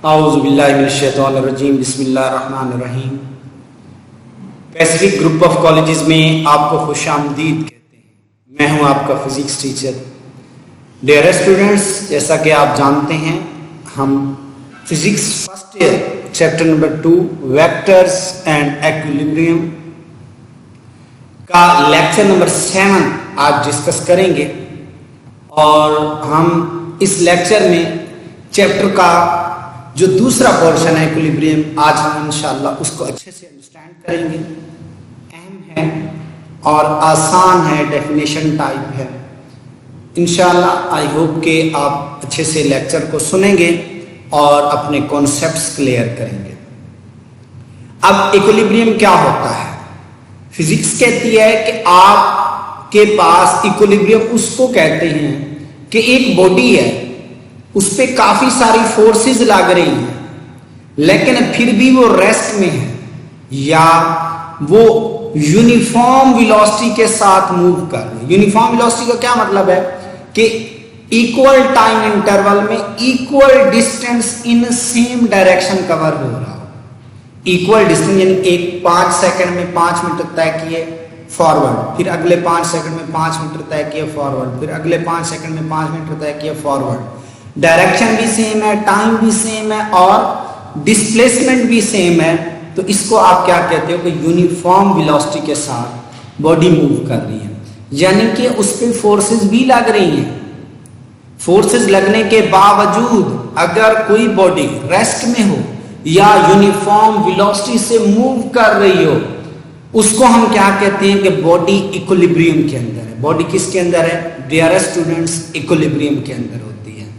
औज़ुबिल्लाहिमिनश्शैतानिर्रजीम बिस्मिल्लाहिर्रहमानिर्रहीम। Pacific group of colleges में आपको खुशामदीद कहते हैं। मैं हूं आपका फिजिक्स टीचर। डियर स्टूडेंट्स, जैसा कि आप जानते हैं, हम physics first year chapter number 2 vectors and equilibrium का लेक्चर नंबर 7 आज डिस्कस करेंगे। और हम इस लेक्चर में चैप्टर का जो दूसरा पोर्शन है इक्विलिब्रियम, आज हम इंशाअल्लाह उसको अच्छे से अंडरस्टैंड करेंगे। अहम है और आसान है, डेफिनेशन टाइप है। इंशाअल्लाह आई होप कि आप अच्छे से लेक्चर को सुनेंगे और अपने कॉन्सेप्ट्स क्लियर करेंगे। अब इक्विलिब्रियम क्या होता है? फिजिक्स कहती है कि आपके पास इक्विलिब्रियम उसको कहते हैं कि एक बॉडी है, उस पर काफी सारी फोर्सेस लग रही हैं, लेकिन फिर भी वो रेस्ट में है या वो यूनिफॉर्म वेलोसिटी के साथ मूव कर रही है। यूनिफॉर्म वेलोसिटी का क्या मतलब है कि इक्वल टाइम इंटरवल में equal distance in same direction cover हो रहा हो। इक्वल डिस्टेंस यानी एक 5 सेकंड में 5 मीटर तय किए फॉरवर्ड, फिर अगले 5 सेकंड में 5 मीटर तय किए फॉरवर्ड, फिर अगले 5 सेकंड में 5 मीटर तय किए फॉरवर्ड। डायरेक्शन भी सेम है, टाइम भी सेम है और डिस्प्लेसमेंट भी सेम है। तो इसको आप क्या कहते हो कि यूनिफॉर्म वेलोसिटी के साथ बॉडी मूव कर रही है, यानी कि उस पर फोर्सेस भी लग रही हैं। फोर्सेस लगने के बावजूद अगर कोई बॉडी रेस्ट में हो या यूनिफॉर्म वेलोसिटी से मूव कर रही हो, उसको हम क्या कहते हैं कि बॉडी इक्विलिब्रियम के अंदर है। बॉडी किसके अंदर है डियर स्टूडेंट्स? इक्विलिब्रियम के अंदर होती है।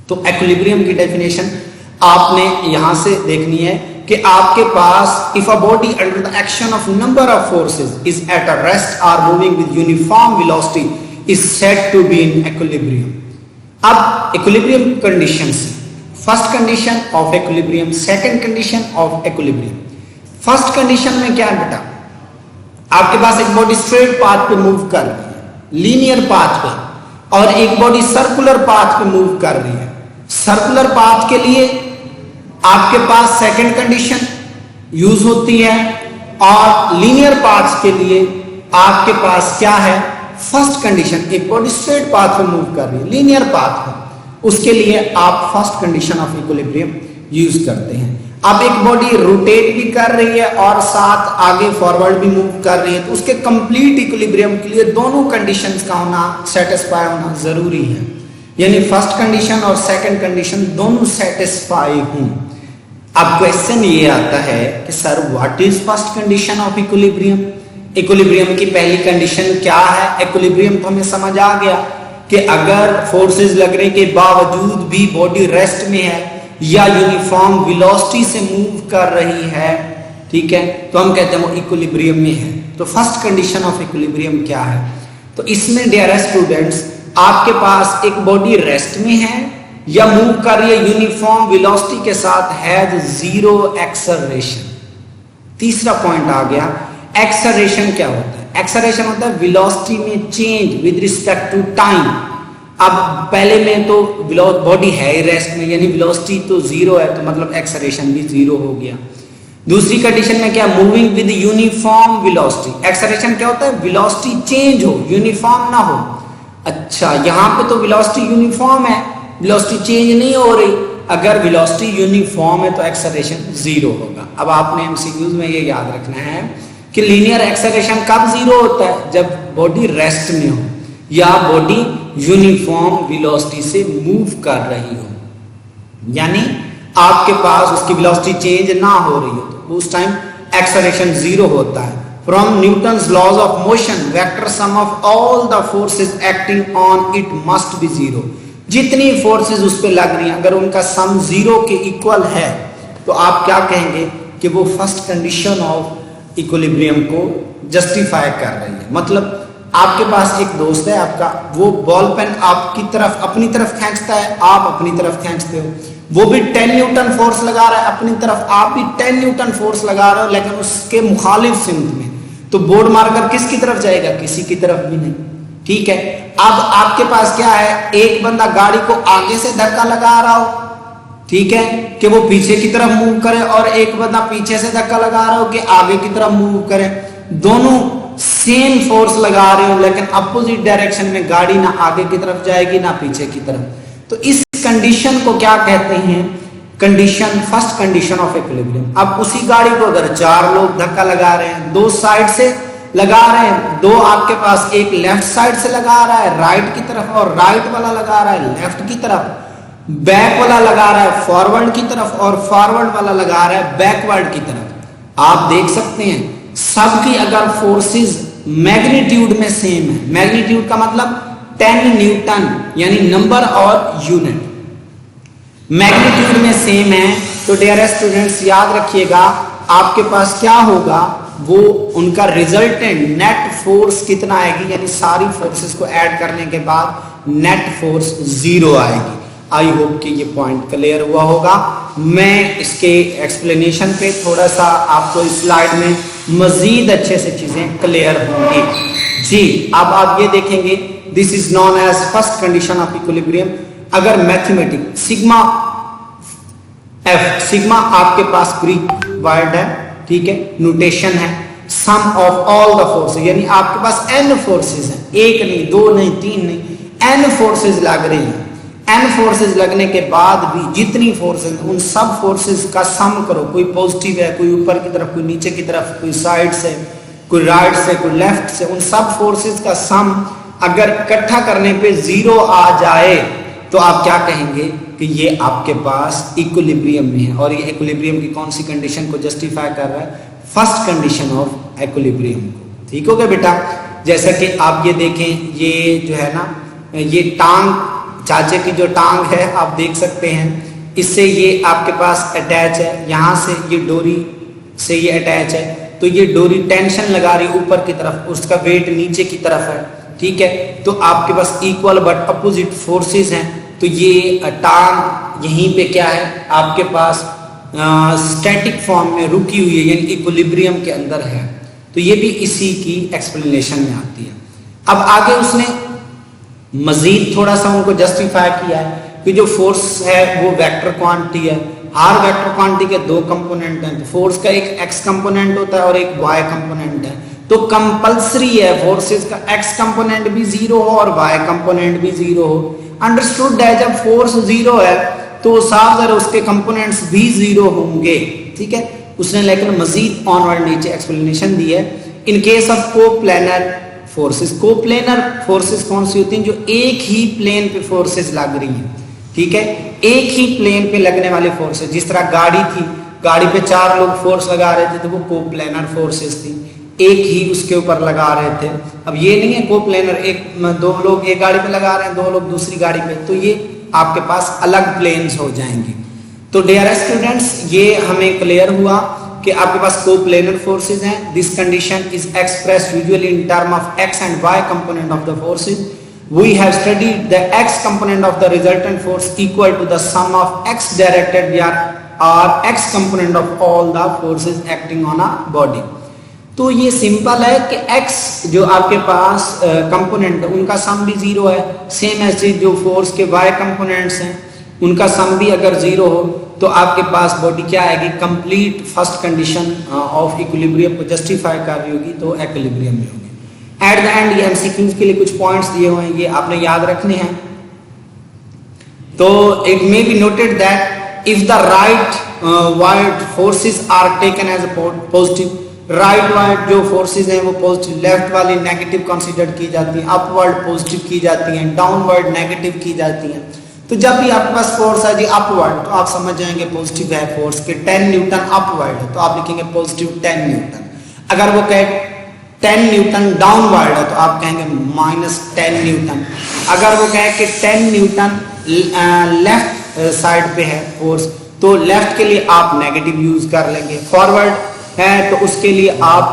तो इक्विलिब्रियम की डेफिनेशन आपने यहां से देखनी है कि आपके पास if a body under the action of number of forces is at a rest or moving with uniform velocity is said to be in equilibrium. अब equilibrium conditions, first condition of equilibrium, second condition of equilibrium. First condition में क्या है बेटा? आपके पास एक body straight path पे move कर रही है, लीनियर पाथ पे, और एक बॉडी सर्कुलर पाथ पे मूव कर रही है। सर्कुलर पाथ के लिए आपके पास सेकंड कंडीशन यूज होती है और लीनियर पाथ के लिए आपके पास क्या है? First condition. एक बॉडी स्ट्रेट पाथ पे मूव कर रही है, लीनियर पाथ है, उसके लिए आप first condition of equilibrium use करते हैं। अब एक बॉडी रोटेट भी कर रही है और साथ आगे फॉरवर्ड भी मूव कर रही है, तो उसके कंप्लीट इक्विलिब्रियम के लिए दोनों कंडीशंस का होना, सेटिस्फाई होना जरूरी है। यानी फर्स्ट कंडीशन और सेकंड कंडीशन दोनों सेटिस्फाई हों। अब क्वेश्चन ये आता है कि sir what is first condition of equilibrium? Equilibrium की पहली कंडीशन क्या है? इक्विलिब्रियम तो हमें समझ आ गया कि अगर फोर्सेस लगने के बावजूद भी बॉडी रेस्ट में है या यूनिफॉर्म वेलोसिटी से मूव कर रही है, ठीक है, तो हम कहते हैं वो इक्विलिब्रियम में है। तो फर्स्ट कंडीशन ऑफ इक्विलिब्रियम क्या है? तो इसमें डियर स्टूडेंट्स, आपके पास एक बॉडी रेस्ट में है या मूव कर रही है यूनिफॉर्म वेलोसिटी के साथ, हैज जीरो एक्सेलरेशन। तीसरा पॉइंट आ गया, एक्सेलरेशन क्या होता है? एक्सेलरेशन होता है वेलोसिटी में change with respect to time. अब पहले में तो बॉडी है रेस्ट में, यानी वेलोसिटी तो जीरो है, तो मतलब एक्सेलरेशन भी जीरो हो गया। दूसरी कंडीशन में क्या? Moving with uniform velocity. Acceleration क्या होता है? वेलोसिटी चेंज हो, यूनिफॉर्म ना हो। अच्छा, यहां पे तो वेलोसिटी यूनिफॉर्म है, वेलोसिटी चेंज नहीं हो रही। अगर वेलोसिटी यूनिफॉर्म है तो एक्सेलरेशन जीरो होगा। अब आपने एमसीक्यूज में ये याद रखना है कि लीनियर एक्सेलरेशन कब जीरो होता है? जब बॉडी रेस्ट में हो या बॉडी यूनिफॉर्म वेलोसिटी से मूव कर रही हो, यानी आपके पास उसकी वेलोसिटी चेंज ना हो रही हो, तो उस टाइम एक्सेलरेशन जीरो होता है। From Newton's laws of motion vector sum of all the forces acting on it must be zero. जितनी फोर्सेस उस पर लग रही हैं, अगर उनका सम जीरो के इक्वल है, तो आप क्या कहेंगे कि वो फर्स्ट कंडीशन ऑफ इक्विलिब्रियम को जस्टिफाई कर रही है। मतलब आपके पास एक दोस्त है आपका, वो बॉल पेन आपकी तरफ अपनी तरफ खींचता है, आप अपनी तरफ खींचते हो, वो भी 10 न्यूटन फोर्स लगा रहा है अपनी तरफ, आप भी 10 न्यूटन फोर्स लगा रहे हो, लेकिन उसके मुखालिफ सिमत में, तो बोर्ड मारकर किसकी तरफ जाएगा? किसी की तरफ भी नहीं। ठीक है, अब आपके पास क्या है? एक बंदा गाड़ी को आगे से धक्का लगा रहा हो ठीक है, कि वो पीछे की तरफ मूव करे और एक बंदा पीछे से धक्का लगा रहा हो कि आगे की तरफ मूव करे, दोनों सेम फोर्स लगा रहे हो लेकिन अपोजिट डायरेक्शन में गाड़ी ना आगे की तरफ जाएगी ना पीछे की तरफ। तो इस कंडीशन को क्या कहते हैं? Condition, first condition of equilibrium. अब उसी गाड़ी को अगर चार लोग धक्का लगा रहे हैं, दो साइड से लगा रहे हैं, दो आपके पास, एक लेफ्ट साइड से लगा रहा है राइट की तरफ और राइट वाला लगा रहा है लेफ्ट की तरफ, बैक वाला लगा रहा है फॉरवर्ड की तरफ और फॉरवर्ड वाला लगा रहा है बैकवर्ड की तरफ। आप देख सकते हैं सबकी अगर फोर्सेस मैग्नीट्यूड में सेम है, मैग्नीट्यूड का मतलब 10 न्यूटन यानी नंबर और यूनिट, मैग्नीट्यूड में सेम है, तो डियर स्टूडेंट्स याद रखिएगा आपके पास क्या होगा, वो उनका रिजल्टेंट नेट फोर्स कितना आएगी, यानी सारी फोर्सेस को ऐड करने के बाद नेट फोर्स 0 आएगी। आई होप कि ये पॉइंट क्लियर हुआ होगा। मैं इसके एक्सप्लेनेशन पे थोड़ा सा आपको इस स्लाइड में मजीद अच्छे से चीजें क्लियर होंगी जी। अब आप ये देखेंगे, this is known as first condition of equilibrium. अगर मैथमेटिक सिग्मा एफ, सिग्मा आपके पास ग्रीक वर्ड है, ठीक है, नोटेशन है, sum of all the forces, यानी आपके पास एन फोर्सेस हैं, एक नहीं, दो नहीं, तीन नहीं, एन फोर्सेस लग रही हैं। एन फोर्सेस लगने के बाद भी जितनी फोर्सेस, उन सब फोर्सेस का सम करो, कोई पॉजिटिव है, कोई ऊपर की तरफ, कोई नीचे की तरफ, कोई साइड से, कोई राइट से, कोई लेफ्ट से, उन सब फोर्सेस का सम अगर इकट्ठा करने पे 0 आ जाए तो आप क्या कहेंगे कि ये आपके पास इक्विलिब्रियम में है। और ये इक्विलिब्रियम की कौन सी कंडीशन को जस्टिफाई कर रहा है? फर्स्ट कंडीशन ऑफ इक्विलिब्रियम को। ठीक हो गया बेटा? जैसा कि आप ये देखें, ये जो है ना, ये टांग, चाचे की जो टांग है आप देख सकते हैं, इससे ये आपके पास अटैच है, यहां से ये डोरी से ये अटैच है, तो ये डोरी टेंशन लगा रही ऊपर की तरफ, उसका वेट नीचे की तरफ है, ठीक है। तो आपके पास इक्वल बट अपोजिट फोर्सेस हैं, तो ये टांग यहीं पे क्या है आपके पास स्टैटिक फॉर्म में रुकी हुई है, यानी इक्विलिब्रियम के अंदर है। तो ये भी इसी की एक्सप्लेनेशन में आती है। अब आगे उसने मजीद थोड़ा सा उनको जस्टिफाई किया है कि जो फोर्स है वो वेक्टर क्वांटिटी है। हर वेक्टर क्वांटिटी के दो कंपोनेंट हैं, तो फोर्स का एक एक्स कंपोनेंट होता है और एक वाई कंपोनेंट है। तो कंपल्सरी है फोर्सेस का एक्स कंपोनेंट भी 0 हो और वाई कंपोनेंट भी 0 हो। अंडरस्टूड है, जब फोर्स 0 है तो साफ ज़रा उसके कंपोनेंट्स भी 0 होंगे, ठीक है। उसने लेकिन मजीद ऑनवर्ड नीचे एक्सप्लेनेशन दी है। In case of coplanar forces, coplanar forces कौन सी होती हैं? जो एक ही प्लेन पे फोर्सेस लग रही हैं, ठीक है, एक ही प्लेन पे लगने वाले फोर्सेस। जिस तरह गाड़ी थी, गाड़ी पे 4 लोग फोर्स लगा रहे थे तो वो कोप्लेनर फोर्सेस थी, एक ही उसके ऊपर लगा रहे थे। अब ये नहीं है कोप्लेनर, दो लोग एक गाड़ी पे लगा रहे हैं, 2 लोग दूसरी गाड़ी पे, तो ये आपके पास अलग प्लेन्स हो जाएंगे। तो डियर स्टूडेंट्स, ये हमें क्लियर हुआ कि आपके पास कोप्लेनर फोर्सेस हैं। This condition is expressed usually in term of x and y component of the forces. We have studied the x component of the resultant force equal to the sum of x directed और x component of all the forces acting on a body. तो ये simple है कि x जो आपके पास component है उनका सम भी 0 है, सेम ऐसे जो फोर्स के y कंपोनेंट्स हैं उनका सम भी अगर 0 हो तो आपके पास बॉडी क्या आएगी? Complete first condition of equilibrium को जस्टिफाई कर रही होगी, तो इक्विलिब्रियम में होगी। एट द एंड ये एमसीक्यूज के लिए कुछ पॉइंट्स दिए हुए हैं, ये आपने याद रखने हैं। तो it may be noted that if the right wide forces are taken as a positive, right wide जो फोर्सेस हैं वो पॉजिटिव, लेफ्ट वाली नेगेटिव कंसीडर की जाती हैं, अपवर्ड पॉजिटिव की जाती हैं, डाउनवर्ड नेगेटिव की जाती हैं। तो जब भी आपके पास फोर्स है जी अपवर्ड, तो आप समझ जाएंगे पॉजिटिव है फोर्स के 10 न्यूटन अपवर्ड है, तो आप लिखेंगे पॉजिटिव 10 न्यूटन। अगर वो कहे 10 न्यूटन डाउनवर्ड है तो आप कहेंगे -10 न्यूटन। अगर वो कहे कि 10 न्यूटन लेफ्ट साइड पे है फोर्स, तो लेफ्ट के लिए आप नेगेटिव यूज कर लेंगे, फॉरवर्ड है तो उसके लिए आप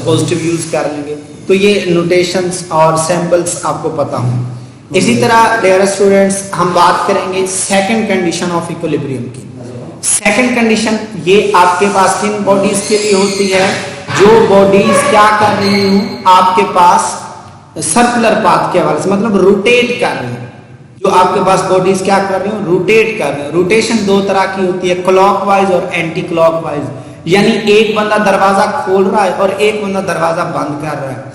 पॉजिटिव यूज कर लेंगे। तो ये नोटेशंस और सैंपल्स आपको पता हों। इसी तरह डियर स्टूडेंट्स, हम बात करेंगे सेकंड कंडीशन ऑफ इक्विलिब्रियम की। सेकंड कंडीशन ये आपके पास किन बॉडीज के लिए होती है? जो बॉडीज क्या कर रही हूं आपके पास सर्कुलर पाथ के हवाले से, मतलब रोटेट कर रही है, जो आपके पास बॉडीज क्या कर रही हो, रोटेट कर रही हो। रोटेशन दो तरह की होती है, क्लॉकवाइज और एंटी क्लॉकवाइज। यानी एक बंदा दरवाजा खोल रहा है और एक बंदा दरवाजा बंद कर रहा है।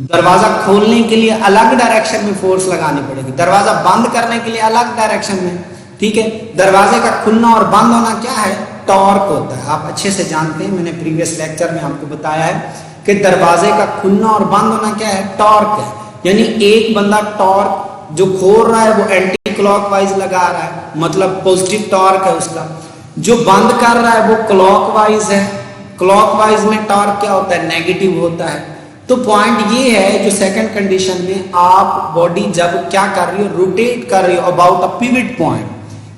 दरवाजा खोलने के लिए अलग डायरेक्शन में फोर्स लगानी पड़ेगी, दरवाजा बंद करने के लिए अलग डायरेक्शन में। ठीक है, दरवाजे का खुलना और बंद होना क्या है, टॉर्क होता है। आप अच्छे से जानते हैं, मैंने प्रीवियस लेक्चर में आपको बताया है कि दरवाजे का खुलना और बंद होना क्या है, टॉर्क है। यानी एक बंदा टॉर्क जो खोल रहा है वो एंटी क्लॉकवाइज लगा रहा है, मतलब पॉजिटिव टॉर्क है उसका। जो बंद कर रहा है वो क्लॉकवाइज है। क्लॉकवाइज में टॉर्क क्या होता है, नेगेटिव होता है। तो पॉइंट ये है, जो सेकंड कंडीशन में आप बॉडी जब क्या कर रही हो, रोटेट कर रही हो अबाउट अ पिवट पॉइंट,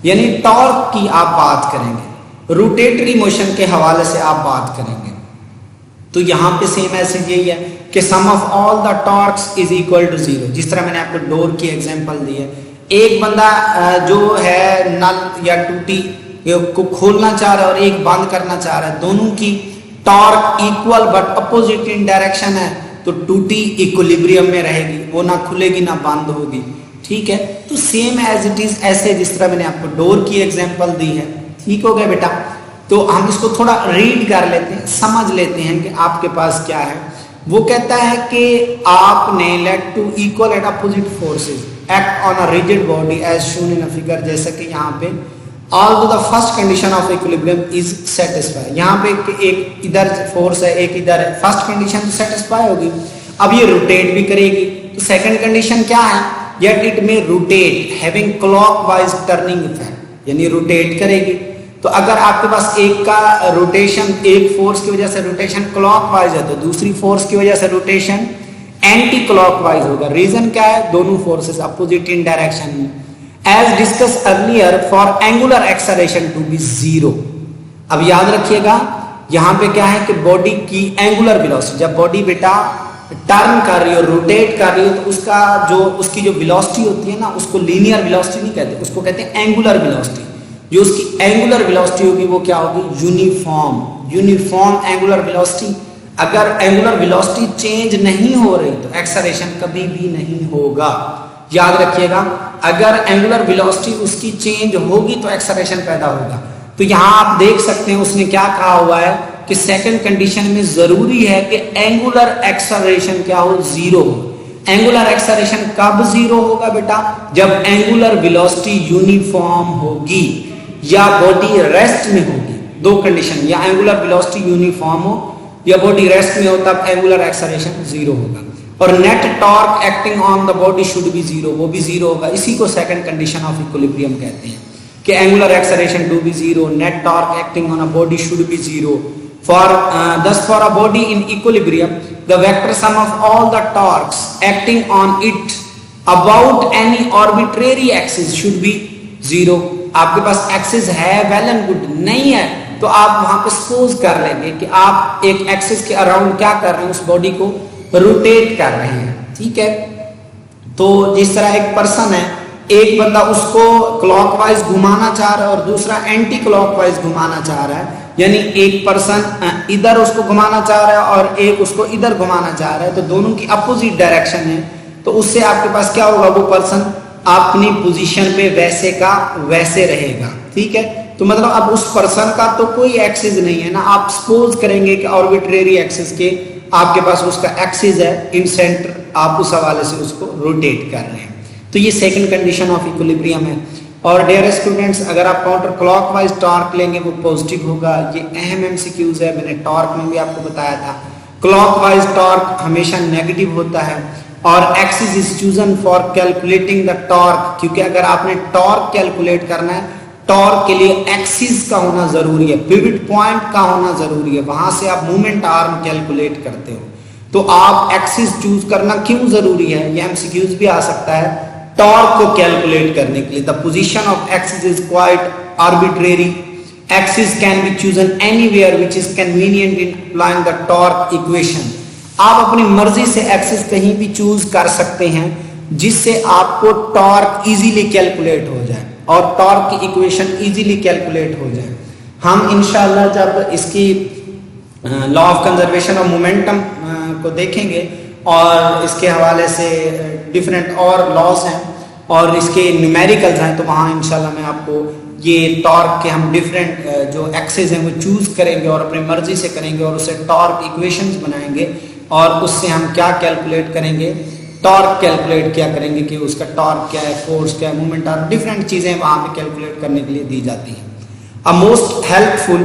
यानी टॉर्क की आप बात करेंगे, रोटेटरी मोशन के हवाले से आप बात करेंगे। तो यहाँ पे सेम मैसेज यही है कि sum of all the torques is equal to zero. जिस तरह मैंने आपको डोर की एग्जांपल दी है, एक बंदा जो है नल या टूटी को खोलना चाह रहा है और एक बंद करना चाह रहा है, दोनों की torque equal but opposite in direction है, तो टूटी इक्विलिब्रियम में रहेगी, वो ना खुलेगी ना बंद होगी। ठीक है, तो सेम एज इट इज, ऐसे जिस तरह मैंने आपको डोर की एग्जांपल दी है। ठीक हो गया बेटा, तो हम इसको थोड़ा रीड कर लेते हैं, समझ लेते हैं कि आपके पास क्या है। वो कहता है कि आपने let two equal and opposite forces act on a rigid body as shown in a figure, जैसे कि यहाँ पे although the first condition of equilibrium is satisfy. यहाँ पे एक इधर फोर्स है, एक इधर है, फर्स्ट कंडीशन तो सेटिस्फाई होगी। अब ये रोटेट भी करेगी, तो सेकंड कंडीशन क्या है, yet it may rotate having clockwise turning effect, यानी रोटेट करेगी। तो अगर आपके पास एक का रोटेशन, एक फोर्स की वजह से रोटेशन क्लॉकवाइज है, तो दूसरी फोर्स की वजह से रोटेशन एंटी क्लॉकवाइज होगा। रीजन क्या है, दोनों फोर्सेस अपोजिट इन डायरेक्शन में। As discuss earlier, for angular acceleration to be zero. अब याद रखिएगा यहाँ पे क्या है कि बॉडी की एंगुलर वेलोसिटी, जब बॉडी बेटा टर्न कर रही हो, रोटेट कर रही हो, तो उसकी जो वेलोसिटी होती है ना, उसको लीनियर वेलोसिटी नहीं कहते, उसको कहते हैं एंगुलर वेलोसिटी। जो उसकी एंगुलर वेलोसिटी होगी वो क्या होगी, यूनिफॉर्म एंगुलर वेलोसिटी। अगर एंगुलर वेलोसिटी चेंज नहीं हो रही तो एक्सेलरेशन कभी भी नहीं होगा। याद रखिएगा, अगर एंगुलर वेलोसिटी उसकी चेंज होगी तो एक्सेलरेशन पैदा होगा। तो यहाँ आप देख सकते हैं उसने क्या कहा हुआ है कि सेकंड कंडीशन में जरूरी है कि एंगुलर एक्सेलरेशन क्या हो, जीरो हो। एंगुलर एक्सेलरेशन कब जीरो होगा बेटा, जब एंगुलर वेलोसिटी यूनिफॉर्म होगी या बॉडी रेस्ट में होगी। दो कंडीशन, या एंगुलर वेलोसिटी यूनिफॉर्म हो या बॉडी रेस्ट में हो, तब एंगुलर एक्सेलरेशन जीरो होगा। और net torque acting on the body should be zero, वो भी जीरो होगा। इसी को सेकंड कंडीशन ऑफ इक्विलिब्रियम कहते हैं कि angular acceleration to be zero, net torque acting on a body should be zero. Thus for a body in equilibrium, the vector sum of all the torques acting on it about any arbitrary axis should be zero। आपके पास axis है, well and good, नहीं है तो आप वहां पे suppose कर लेंगे कि आप एक एक्सिस के अराउंड क्या कर रहे हैं, उस बॉडी को रोटेट कर रहे हैं। ठीक है, तो जिस तरह एक पर्सन है, एक बंदा उसको क्लॉकवाइज घुमाना चाह रहा है और दूसरा एंटी क्लॉकवाइज घुमाना चाह रहा है, यानी एक पर्सन इधर उसको घुमाना चाह रहा है और एक उसको इधर घुमाना चाह रहा है, तो दोनों की अपोजिट डायरेक्शन है। तो उससे आपके पास क्या होगा, वो पर्सन अपनी पोजीशन पे वैसे का वैसे रहेगा। ठीक है, तो मतलब अब उस पर्सन का तो कोई एक्सिस नहीं है ना, आप सपोज करेंगे कि आर्बिट्रेरी एक्सिस के आपके पास उसका एक्सिस है इन सेंटर, आप उस हवाले से उसको रोटेट कर रहे हैं। तो ये सेकंड कंडीशन ऑफ इक्विलिब्रियम है। और डियर स्टूडेंट्स, अगर आप काउंटर क्लॉकवाइज टॉर्क लेंगे वो पॉजिटिव होगा। ये अहम एमसीक्यूज है, मैंने टॉर्क में भी आपको बताया था। क्लॉकवाइज टॉर्क हमेशा नेगेटिव होता है और axis is chosen for calculating the torque, क्योंकि अगर आपने टॉर्क कैलकुलेट करना है, टॉर्क के लिए एक्सिस का होना जरूरी है, पिवट पॉइंट का होना जरूरी है, वहां से आप मूवमेंट आर्म कैलकुलेट करते हो। तो आप एक्सिस चूज करना क्यों जरूरी है, ये एमसीक्यूज भी आ सकता है टॉर्क को कैलकुलेट करने के लिए। The position of axis is quite arbitrary, axis can be chosen anywhere which is convenient in applying the torque equation. आप अपनी मर्जी से एक्सिस कहीं भी चूज कर सकते हैं जिससे आपको टॉर्क इजीली कैलकुलेट हो जाए और टॉर्क की इक्वेशन इजीली कैलकुलेट हो जाए। हम इंशाल्लाह जब इसकी law of conservation of momentum को देखेंगे और इसके हवाले से डिफरेंट और लॉज हैं, और इसके न्यूमेरिकल्स हैं, तो वहाँ इंशाल्लाह मैं आपको ये टॉर्क के हम डिफरेंट जो एक्सेस हैं वो चूज करेंगे और अपनी मर्जी से करेंगे और उससे टॉर्क इक्वेशंस बनाएंगे और उससे हम क्या कैलकुलेट करेंगे, टॉर्क कैलकुलेट क्या करेंगे कि उसका टॉर्क क्या है, फोर्स क्या है, मूवमेंट और डिफरेंट चीजें वहां पे कैलकुलेट करने के लिए दी जाती हैं। A most helpful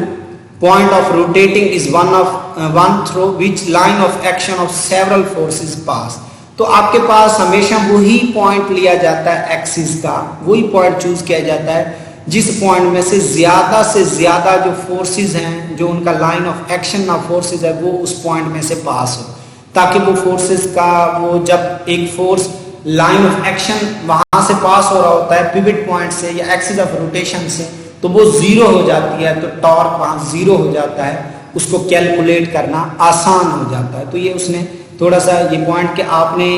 point of rotating is one through which line of action of several forces pass. तो आपके पास हमेशा वही पॉइंट लिया जाता है एक्सिस का, वही पॉइंट चूज किया जाता है जिस पॉइंट में से ज्यादा जो फोर्सेस हैं, जो उनका लाइन ऑफ एक्शन ना फोर्सेस है, वो उस पॉइंट में से पास हो, ताकि वो फोर्सेस का वो जब एक फोर्स लाइन ऑफ एक्शन वहां से पास हो रहा होता है पिवट पॉइंट से या एक्सिस ऑफ रोटेशन से, तो वो जीरो हो जाती है, तो टॉर्क वहां जीरो हो जाता है, उसको कैलकुलेट करना आसान हो जाता है। तो ये उसने थोड़ा सा ये पॉइंट कि आपने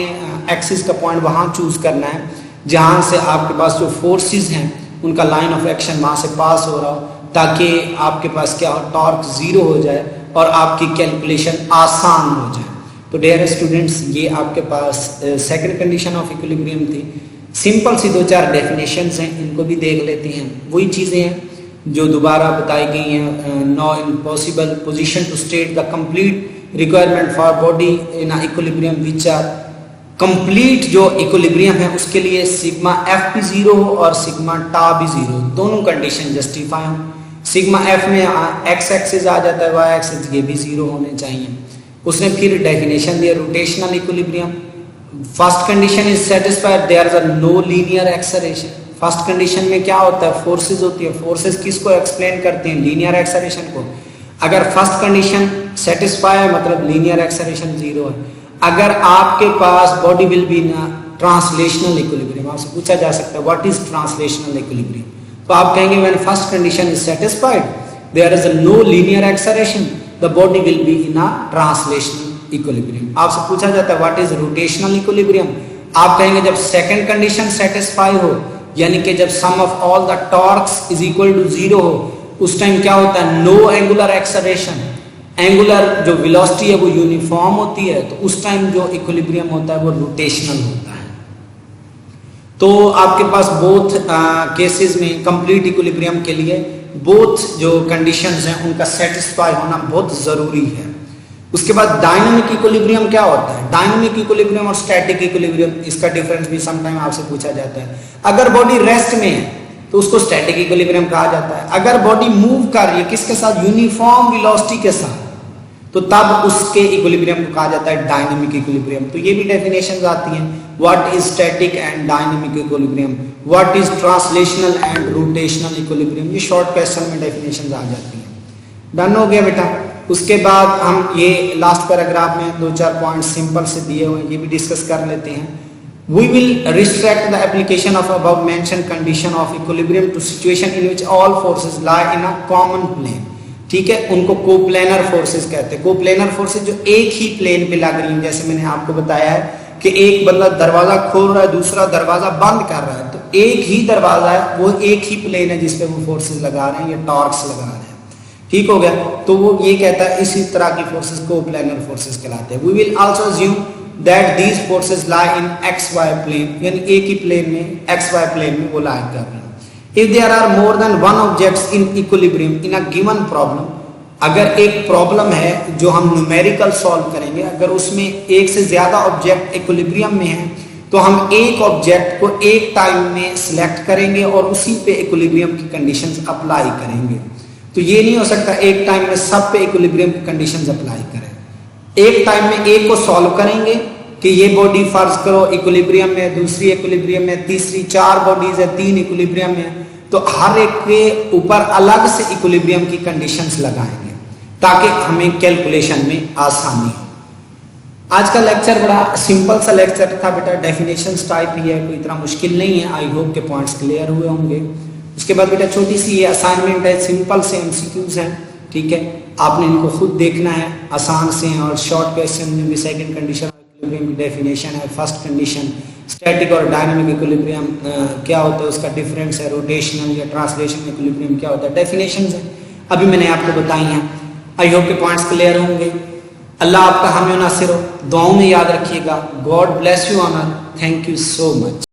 एक्सिस का पॉइंट वहां चूज करना है जहां से आपके पास जो फोर्सेस हैं उनका लाइन ऑफ एक्शन वहां से पास हो रहा हो, ताकि आपके पास क्या हो, टॉर्क जीरो हो जाए और आपकी कैलकुलेशन आसान हो जाए। तो डियर स्टूडेंट्स, ये आपके पास सेकंड कंडीशन ऑफ इक्विलिब्रियम थी। सिंपल सी दो चार डेफिनेशंस हैं, इनको भी देख लेते हैं। वही चीजें हैं जो दोबारा बताई गई हैं। No impossible position to state the complete requirement for body in equilibrium which are complete जो इक्विलिब्रियम है उसके लिए सिग्मा एफ भी जीरो हो और सिग्मा टा भी जीरो, दोनों कंडीशन जस्टिफाई हो। सिग्मा एफ में एक्स एक्सिस आ जाता है, वाई एक्सिस ये भी जीरो होने चाहिए। उसने फिर डेफिनेशन दिया rotational equilibrium. First condition is satisfied, there is a no linear acceleration. First condition में क्या होता है, फोर्सेस होती है। फोर्सेस किसको एक्सप्लेन करते हैं, लीनियर एक्सेलरेशन को। अगर फर्स्ट कंडीशन सेटिस्फाई है मतलब लीनियर एक्सेलरेशन जीरो है। अगर आपके पास body will be in translational equilibrium, आपसे पूछा जा सकता है व्हाट इज ट्रांसलेशनल इक्विलिब्रियम, तो आप कहेंगे when first condition is satisfied there is no linear acceleration the body will be in a translational equilibrium. आपसे पूछा जाता है व्हाट इज रोटेशनल इक्विलिब्रियम, आप कहेंगे जब सेकंड कंडीशन सेटिस्फाई हो, यानी कि जब sum of all the torques is equal to zero हो, उस टाइम क्या होता है, नो एंगुलर एक्सेलरेशन, एंगुलर जो वेलोसिटी है वो यूनिफॉर्म होती है, तो उस टाइम जो इक्विलिब्रियम होता है वो रोटेशनल होता है। तो आपके पास बोथ केसेस में कंप्लीट इक्विलिब्रियम के लिए बोथ जो कंडीशंस हैं उनका सेटिस्फाई होना बहुत जरूरी है। उसके बाद डायनामिक इक्विलिब्रियम क्या होता है, डायनामिक इक्विलिब्रियम और स्टैटिक इक्विलिब्रियम, इसका डिफरेंस भी समटाइम आपसे पूछा जाता है। अगर बॉडी रेस्ट में है तो उसको स्टैटिक इक्विलिब्रियम कहा जाता है। अगर बॉडी मूव कर रही है किसके साथ, यूनिफॉर्म वेलोसिटी के साथ, तो तब उसके इक्विलिब्रियम को कहा जाता है डायनामिक इक्विलिब्रियम। तो ये भी डेफिनेशंस आती हैं, what is static and dynamic equilibrium, what is translational and rotational equilibrium, ये शॉर्ट क्वेश्चन में डेफिनेशंस आ जाती हैं। डन हो गया बेटा। उसके बाद हम ये लास्ट पैराग्राफ में दो चार पॉइंट सिंपल से दिए हुए हैं, ये भी डिस्कस कर लेते हैं। We will restrict the application of above mentioned condition of equilibrium to situation in which all forces lie in a common plane। ठीक है, उनको कोप्लेनर फोर्सेस कहते हैं। कोप्लेनर फोर्सेस जो एक ही प्लेन पे लग रही हैं, जैसे मैंने आपको बताया है कि एक बंदा दरवाजा खोल रहा है, दूसरा दरवाजा बंद कर रहा है, तो एक ही दरवाजा है, वो एक ही प्लेन है जिसपे वो फोर्सेस लगा रहे हैं या टॉर्क्स लगा रहे हैं। ठीक हो गया, तो वो ये कहता है इसी तरह की फोर्सेस कोप्लेनर फोर्सेस कहलाते हैं। We will also assume that these forces lie in X Y plane, यानी एक ही प्लेन में एक्स वाई प्लेन में वो लाई कर रहे हैं। If there are more than one objects in equilibrium in a given problem, अगर एक प्रॉब्लम है जो हम न्यूमेरिकल सॉल्व करेंगे, अगर उसमें एक से ज्यादा ऑब्जेक्ट इक्विलिब्रियम में है, तो हम एक ऑब्जेक्ट को एक टाइम में सिलेक्ट करेंगे और उसी पे इक्विलिब्रियम की कंडीशंस अप्लाई करेंगे। तो ये नहीं हो सकता एक टाइम में सब पे इक्विलिब्रियम की कंडीशंस अप्लाई करें। एक टाइम में एक को सॉल्व करेंगे कि ये बॉडी फर्ज करो इक्विलिब्रियम में, दूसरी इक्विलिब्रियम में, तीसरी, चार बॉडीज है, तीन इक्विलिब्रियम में, तो हर एक के ऊपर अलग से इक्विलिब्रियम की कंडीशंस लगाएंगे ताकि हमें कैलकुलेशन में आसानी हो। आज का लेक्चर बड़ा सिंपल सा लेक्चर था बेटा, डेफिनेशंस टाइप ही है, कोई इतना मुश्किल नहीं है। आई होप के पॉइंट्स क्लियर हुए होंगे। उसके बाद बेटा छोटी सी ये असाइनमेंट है, सिंपल से एमसीक्यूज हैं, ठीक है, आपने इनको खुद देखना है, आसान से हैं। और शॉर्ट क्वेश्चन में भी सेकंड कंडीशन इक्विलिब्रियम की डेफिनेशन है, फर्स्ट कंडीशन स्टैटिक और डायनामिक इक्विलिब्रियम क्या होता है, उसका डिफरेंस है, रोटेशनल या ट्रांसलेशनल इक्विलिब्रियम क्या होता है, डेफिनेशंस है अभी मैंने आपको बताई हैं। आई होप के पॉइंट्स क्लियर होंगे। अल्लाह आपका हामी नासिर हो, दुआओं में याद रखिएगा। God bless you honour, thank you so much.